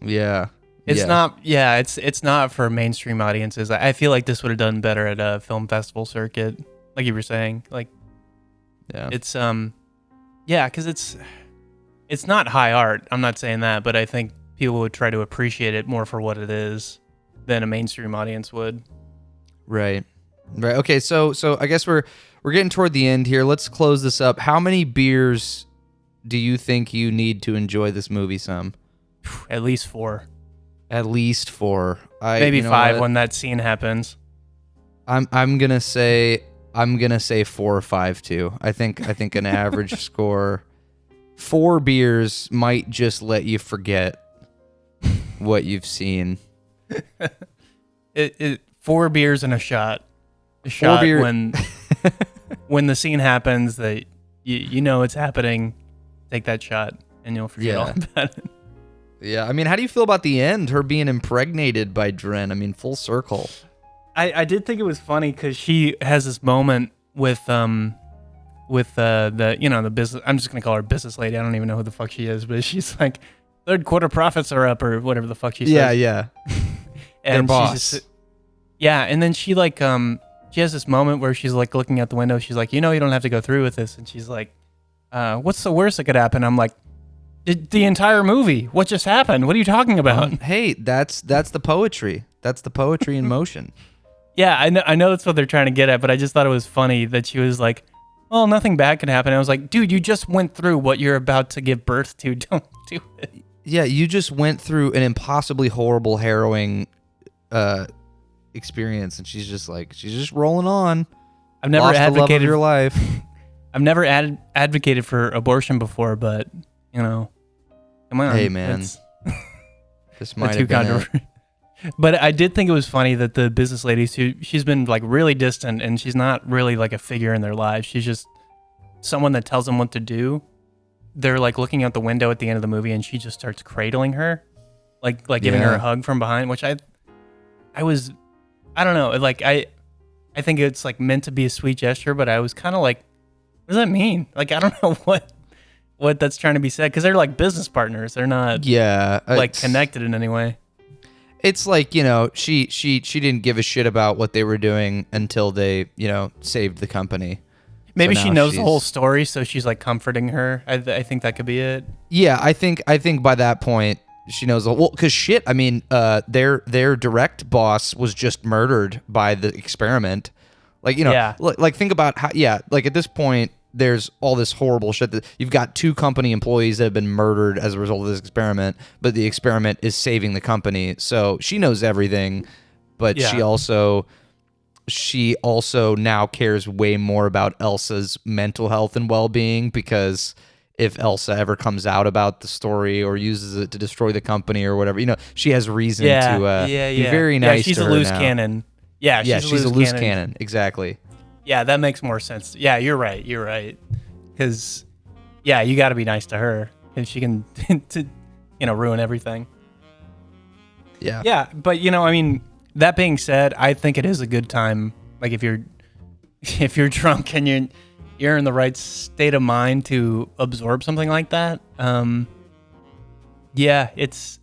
Yeah. It's not for mainstream audiences. I feel like this would have done better at a film festival circuit, like you were saying. Like, yeah, it's because it's not high art. I'm not saying that, but I think people would try to appreciate it more for what it is than a mainstream audience would. Right. Okay, so I guess we're getting toward the end here. Let's close this up. How many beers do you think you need to enjoy this movie some? At least 4. At least 4. Maybe 5 when that scene happens. I'm gonna say 4 or 5 too. I think an average score 4 beers might just let you forget what you've seen. 4 beers and a shot. A shot beer- when the scene happens that you know it's happening. Take that shot and you'll forget all about it. Yeah, I mean, how do you feel about the end? Her being impregnated by Dren. I mean, full circle. I did think it was funny because she has this moment with the business. I'm just gonna call her business lady. I don't even know who the fuck she is, but she's like, third quarter profits are up or whatever the fuck she says. Yeah. And Their boss. And then she like she has this moment where she's like looking out the window. She's like, you don't have to go through with this. And she's like, what's the worst that could happen? I'm like, the entire movie. What just happened? What are you talking about? Hey, that's the poetry. That's the poetry in motion. Yeah, I know that's what they're trying to get at, but I just thought it was funny that she was like, well, nothing bad can happen. I was like, dude, you just went through what you're about to give birth to. Don't do it. Yeah, you just went through an impossibly horrible, harrowing experience, and she's just rolling on. I've never Lost advocated the love of your life. I've never advocated for abortion before, but come on. Hey, man, this might have been it. But I did think it was funny that the business lady, she's been like really distant, and she's not really like a figure in their lives. She's just someone that tells them what to do. They're like looking out the window at the end of the movie, and she just starts cradling her, like giving her a hug from behind, which I don't know, like I think it's like meant to be a sweet gesture, but I was kind of like, what does that mean? Like, I don't know what that's trying to be said, because they're like business partners. They're not like connected in any way. It's like, she didn't give a shit about what they were doing until they, saved the company. Maybe she knows the whole story, so she's like comforting her. I think that could be it. Yeah, I think by that point she knows the whole. Because shit, I mean, their direct boss was just murdered by the experiment. Like, like think about how. Yeah, like at this point, there's all this horrible shit that you've got 2 company employees that have been murdered as a result of this experiment, but the experiment is saving the company. So she knows everything, but she also now cares way more about Elsa's mental health and well-being, because if Elsa ever comes out about the story or uses it to destroy the company or whatever, she has reason to be very nice she's to her a loose now. cannon. Yeah, she's a loose cannon. Exactly. Yeah, that makes more sense. Yeah, you're right. Because, you got to be nice to her, and she can, ruin everything. Yeah. Yeah, but I mean, that being said, I think it is a good time. Like if you're drunk and you're in the right state of mind to absorb something like that. It's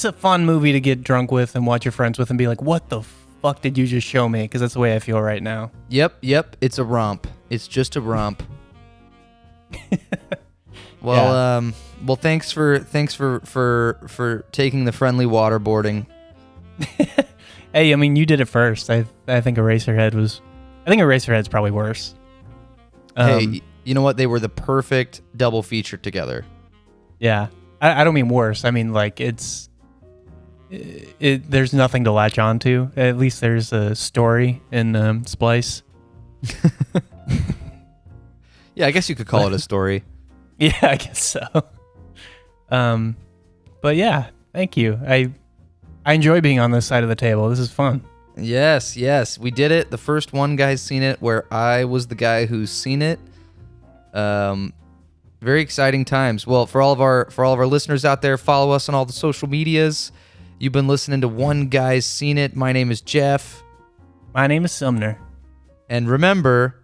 a fun movie to get drunk with and watch your friends with and be like, what the fuck did you just show me? Because that's the way I feel right now. Yep. It's a romp. It's just a romp. Well, well, thanks for taking the friendly waterboarding. Hey, I mean, you did it first. I think Eraserhead's probably worse. Hey, you know what? They were the perfect double feature together. Yeah, I don't mean worse. I mean like there's nothing to latch on to. At least there's a story in Splice. Yeah, I guess you could call it a story. Yeah, I guess so. But yeah, thank you. I enjoy being on this side of the table. This is fun. Yes, we did it. The first one guy's seen it, where I was the guy who's seen it. Very exciting times. Well, for all of our listeners out there, follow us on all the social medias. You've been listening to One Guy's Seen It. My name is Jeff. My name is Sumner. And remember,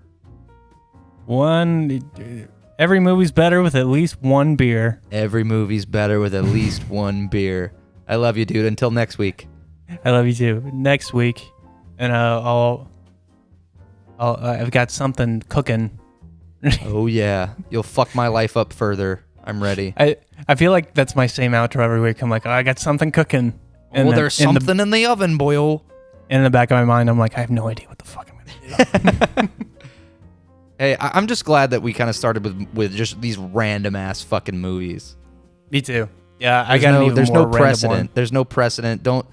every movie's better with at least one beer. Every movie's better with at least one beer. I love you, dude. Until next week. I love you too. Next week, and I've got something cooking. Oh yeah, you'll fuck my life up further. I'm ready. I feel like that's my same outro every week. I'm like, I got something cooking. And there's something in the oven, boyo. And in the back of my mind, I'm like, I have no idea what the fuck I'm gonna do. Hey, I'm just glad that we kind of started with just these random ass fucking movies. Me too. Yeah, I got there's more no precedent. One. There's no precedent. Don't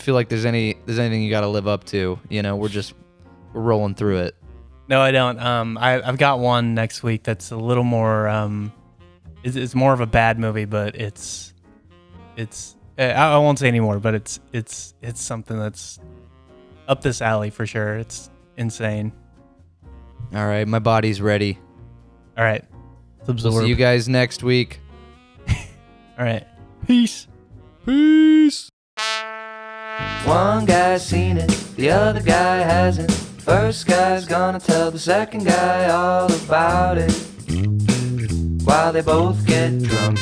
feel like there's anything you got to live up to. We're rolling through it. No, I don't. I've got one next week that's a little more. It's more of a bad movie, but it's. I won't say anymore, but it's something that's up this alley for sure. It's insane. All right, my body's ready. All right, We'll see you guys next week. All right, peace. Peace. One guy's seen it, the other guy hasn't. First guy's gonna tell the second guy all about it while they both get drunk.